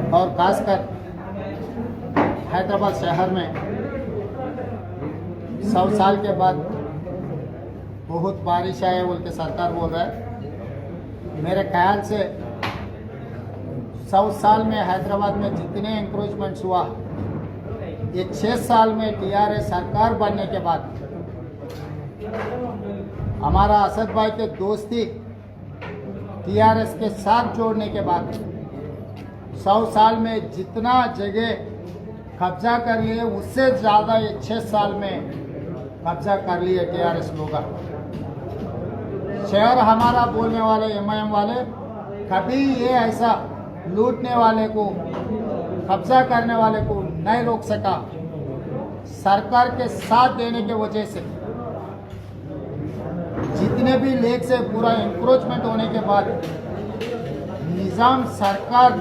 और खासकर हैदराबाद शहर में 100 साल के बाद बहुत बारिश आए बोल के सरकार बोल रहा है। मेरे ख्याल से 100 साल में हैदराबाद में जितने इंक्रोचमेंट्स हुआ, ये 6 साल में टीआरएस सरकार बनने के बाद हमारा असद भाई के दोस्ती टीआरएस के साथ जोड़ने के बाद 100 साल में जितना जगह कब्जा कर लिए उससे ज़्यादा ये 6 साल में कब्जा कर लिए टीआरएस लोग। शहर हमारा बोलने वाले एमआईएम वाले कभी ये ऐसा लूटने वाले को, कब्जा करने वाले को नहीं रोक सका। सरकार के साथ देने के वजह से जितने भी लेक से पूरा इंक्रोचमेंट होने के बाद निज़ाम सरकार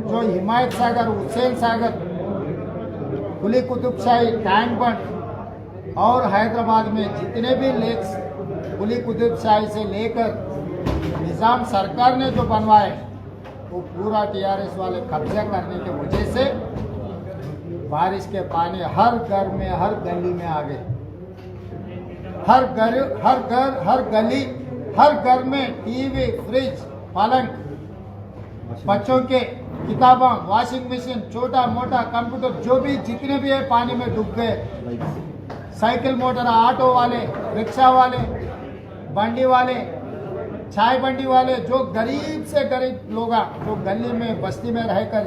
जो हिमायत सागर, हुसैन सागर, कुली कुतुब शाही, टैंक बंड और हैदराबाद में जितने भी लेक्स कुली कुतुब शाही से लेकर निज़ाम सरकार ने जो बनवाए वो पूरा टीआरएस वाले कब्जा करने के वजह से बारिश के पानी हर घर में, हर गली में आ गए। हर गली, हर घर में टीवी, फ्रिज, पलंग, बच्चों के किताबें, वॉशिंग मशीन, छोटा मोटा कंप्यूटर जो भी जितने भी है पानी में डूब गए। साइकिल मोटर, ऑटो वाले, रिक्शा वाले, बंडी वाले, चाय बंडी वाले, जो गरीब से गरीब लोग जो गली में बस्ती में रहकर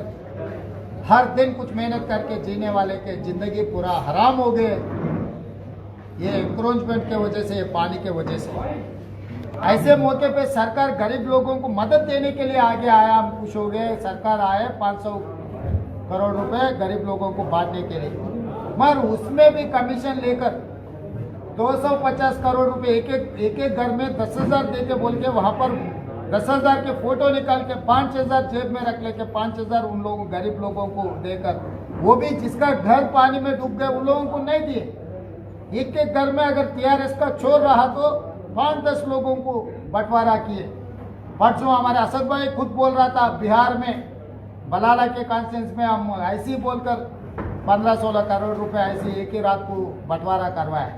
हर दिन कुछ मेहनत करके जीने वाले के जिंदगी पूरा हराम हो गए। ये इंक्रोचमेंट के वजह से, ये पानी के वजह से। ऐसे मौके पे सरकार गरीब लोगों को मदद देने के लिए आगे आया। हम खुश हो गए, सरकार आए 500 करोड़ रुपए गरीब लोगों को बांटने के लिए, मगर उसमें भी कमीशन लेकर 250 करोड़ रुपए एक एक घर में 10,000 दे के बोल के वहां पर 10,000 के फोटो निकाल के 5,000 जेब में रख लेके 5,000 उन लोगों, गरीब लोगों को देकर, वो भी जिसका घर पानी में डूब गए उन लोगों को नहीं दिए। एक एक घर में अगर टीआरएस का छोर रहा तो 5-10 लोगों को बंटवारा किए। परसों हमारे असद भाई खुद बोल रहा था, बिहार में बलाला के कॉन्फ्रेंस में हम ऐसे ही बोलकर 15-16 करोड़ रुपए ऐसे एक ही रात को बंटवारा करवाया।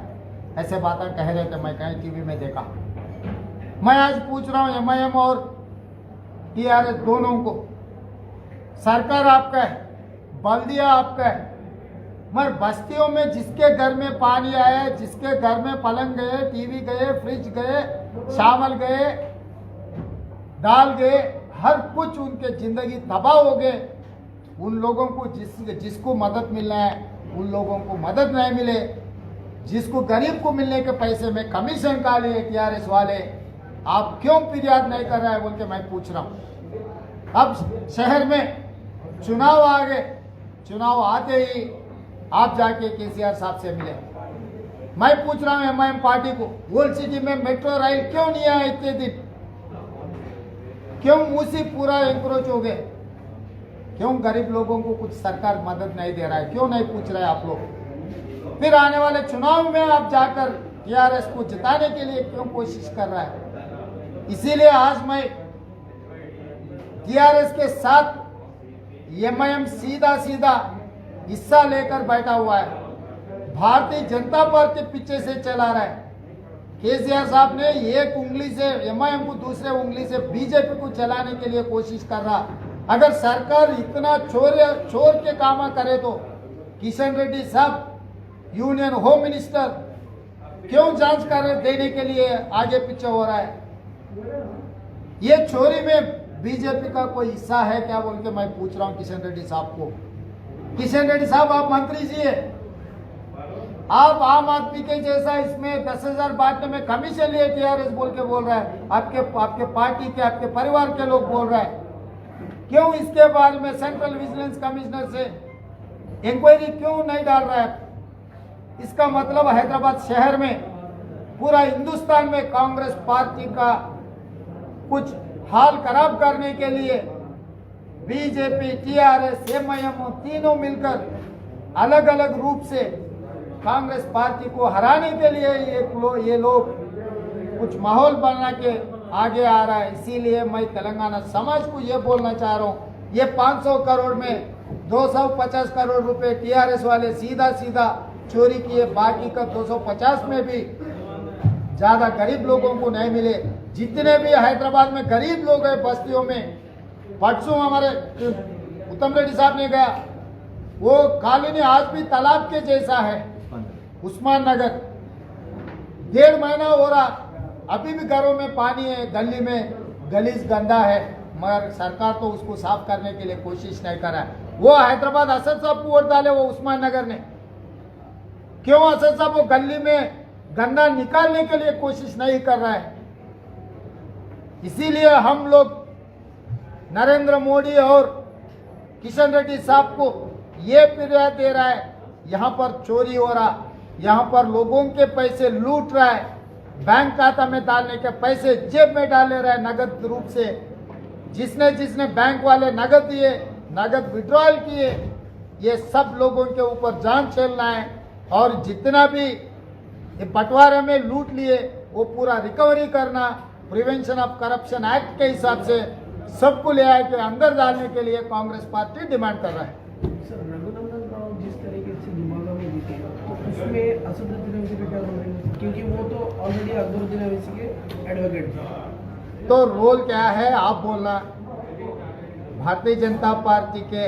ऐसे बातें कह रहे थे, मैं कहीं टीवी में देखा। मैं आज पूछ रहा हूं एमआईएम और टीआरएस दोनों को, सरकार आपका है, बल्दिया आपका है, मगर बस्तियों में जिसके घर में पानी आया, जिसके घर में पलंग गए, टीवी गए, फ्रिज गए, चावल गए, दाल गए, हर कुछ उनके जिंदगी तबाह हो गए। उन लोगों को जिसको मदद मिलना है उन लोगों को मदद नहीं मिले, जिसको गरीब को मिलने के पैसे में कमीशन का लिए टीआरएस वाले, आप क्यों फिरियाद नहीं कर रहे हैं बोल के मैं पूछ रहा हूं। अब शहर में चुनाव आ गए, चुनाव आते ही आप जाके केसीआर साहब से मिले। मैं पूछ रहा हूं एमआईएम पार्टी को, ओल्ड सिटी में मेट्रो रेल क्यों नहीं आया इतने दिन? क्यों मूसी पूरा इंक्रोच हो गए? क्यों गरीब लोगों को कुछ सरकार मदद नहीं दे रहा है? क्यों नहीं पूछ रहे आप लोग? फिर आने वाले चुनाव में आप जाकर टीआरएस को जिताने के लिए क्यों कोशिश कर रहा है? इसीलिए आज मैं टीआरएस के साथ एमआईएम सीधा हिस्सा लेकर बैठा हुआ है। भारतीय जनता पार्टी पीछे से चला रहा है। केसीआर साहब ने एक उंगली से एमआईएम को, दूसरे उंगली से बीजेपी को चलाने के लिए कोशिश कर रहा। अगर सरकार इतना चोर के काम करे तो किशन रेड्डी साहब यूनियन होम मिनिस्टर क्यों जांच कर देने के लिए आगे पीछे हो रहा है? ये चोरी में बीजेपी का कोई हिस्सा है क्या बोल के मैं पूछ रहा हूं किशन रेड्डी साहब को। किशन रेड्डी साहब, आप मंत्री जी है, आप आम आदमी के जैसा इसमें 10,000 बांटने में कमीशन लिए टीआरएस बोल के बोल रहा है। आपके पार्टी के, आपके परिवार के लोग बोल रहा है। क्यों इसके बारे में सेंट्रल विजिलेंस कमिश्नर से इंक्वायरी क्यों नहीं डाल रहा है? इसका मतलब हैदराबाद शहर में, पूरा हिंदुस्तान में कांग्रेस पार्टी का कुछ हाल खराब करने के लिए बीजेपी, टीआरएस, एमआईएम तीनों मिलकर अलग अलग रूप से कांग्रेस पार्टी को हराने के लिए ये लोग कुछ माहौल बना के आगे आ रहा है। इसीलिए मैं तेलंगाना समाज को ये बोलना चाह रहा हूँ, ये 500 करोड़ में 250 करोड़ रुपए टीआरएस वाले सीधा सीधा चोरी किए, बाकी का 250 में भी ज्यादा गरीब लोगों को नहीं मिले। जितने भी हैदराबाद में गरीब लोग हैं बस्तियों में, परसों हमारे उत्तम रेड्डी साहब ने गया, वो कॉलोनी आज भी तालाब के जैसा है। उस्मान नगर 1.5 महीना हो रहा, अभी भी घरों में पानी है, गली में गलीज गंदा है, मगर सरकार तो उसको साफ करने के लिए कोशिश नहीं कर रहा है। वो हैदराबाद असद साहब को वोट डाले, वो उस्मान नगर ने क्यों असद साहब वो गली में गंदा निकालने के लिए कोशिश नहीं कर रहा है। इसीलिए हम लोग नरेंद्र मोदी और किशन रेड्डी साहब को ये फिरियाद दे रहा है, यहाँ पर चोरी हो रहा, यहाँ पर लोगों के पैसे लूट रहा है, बैंक खाता में डालने के पैसे जेब में डाले रहा है नगद रूप से। जिसने जिसने बैंक वाले नगद दिए, नगद विड्रॉल किए, ये सब लोगों के ऊपर जान छेलना है। और जितना भी ये बंटवारे में लूट लिए वो पूरा रिकवरी करना, प्रिवेंशन ऑफ करप्शन एक्ट के हिसाब से सबको ले आए के अंदर डालने के लिए कांग्रेस पार्टी डिमांड कर रहा है। सर, रघुनंदन राव जिस तरीके से दिमागा में जीते तो उसमें असदुद्दीन अवैसी का क्या रोल है, क्योंकि वो तो ऑलरेडी अकबरुद्दीन अवैसी के एडवोकेट थे। तो रोल क्या है आप बोलना। भारतीय जनता पार्टी के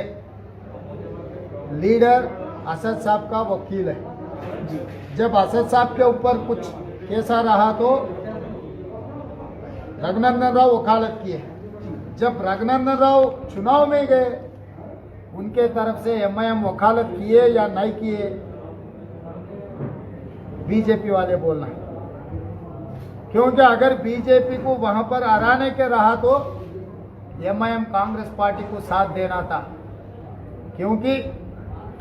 लीडर असद साहब का वकील है। जब असद साहब के ऊपर कुछ कैसा रहा तो रघुनंदन राव वकालत किए। जब रघुनंदन राव चुनाव में गए, उनके तरफ से एमआईएम वकालत किए या नहीं किए, बीजेपी वाले बोलना। क्योंकि अगर बीजेपी को वहां पर हराने के रहा तो एमआईएम कांग्रेस पार्टी को साथ देना था। क्योंकि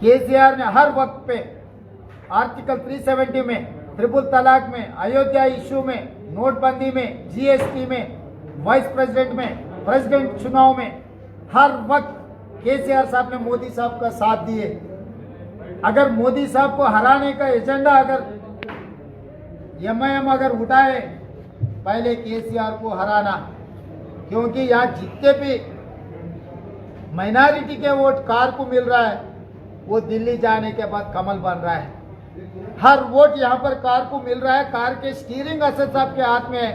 केसीआर ने हर वक्त पे आर्टिकल 370 में, ट्रिपल तलाक में, अयोध्या इश्यू में, नोटबंदी में, जीएसटी में, वाइस प्रेसिडेंट में, प्रेसिडेंट चुनाव में, हर वक्त केसीआर साहब ने मोदी साहब का साथ दिए। अगर मोदी साहब को हराने का एजेंडा अगर एमआईएम अगर उठाए, पहले केसीआर को हराना। क्योंकि यहाँ जितने भी माइनॉरिटी के वोट कार को मिल रहा है, वो दिल्ली जाने के बाद कमल बन रहा है। हर वोट यहाँ पर कार को मिल रहा है। कार के स्टीयरिंग असद साहब के हाथ में है।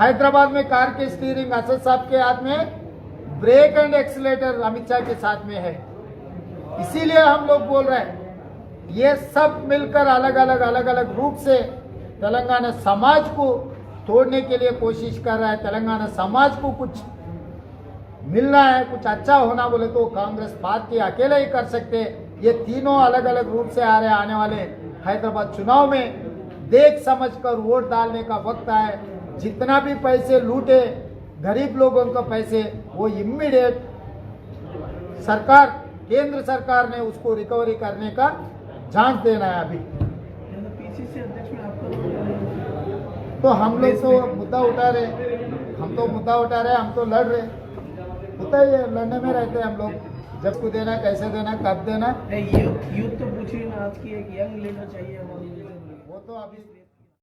हैदराबाद में कार के स्टीयरिंग असद साहब के हाथ में, brake and accelerator Amit Shah के साथ में है। इसीलिए हम लोग बोल रहे हैं, ये सब मिलकर अलग अलग रूप से तेलंगाना समाज को तोड़ने के लिए कोशिश कर रहा है। तेलंगाना समाज को कुछ मिलना है, कुछ अच्छा होना बोले तो कांग्रेस पार्टी अकेले ही कर सकते। ये तीनों अलग अलग रूप से आ रहे हैं। आने वाले हैदराबाद चुनाव में देख समझ कर वोट डालने का वक्त है। जितना भी पैसे लूटे गरीब लोगों का पैसे, वो इमीडिएट सरकार, केंद्र सरकार ने उसको रिकवरी करने का चांस देना है। अभी पीसीसी अध्यक्ष में आपका तो हम लोग तो मुद्दा उठा रहे, हम तो लड़ रहे, होता ही है, लड़ने में रहते हैं हम लोग। जब को देना, कैसे देना, कब देना, यूथ तो पूछ रही ना आज की एक यंग लीडर चाहिए हमारे, वो तो अभी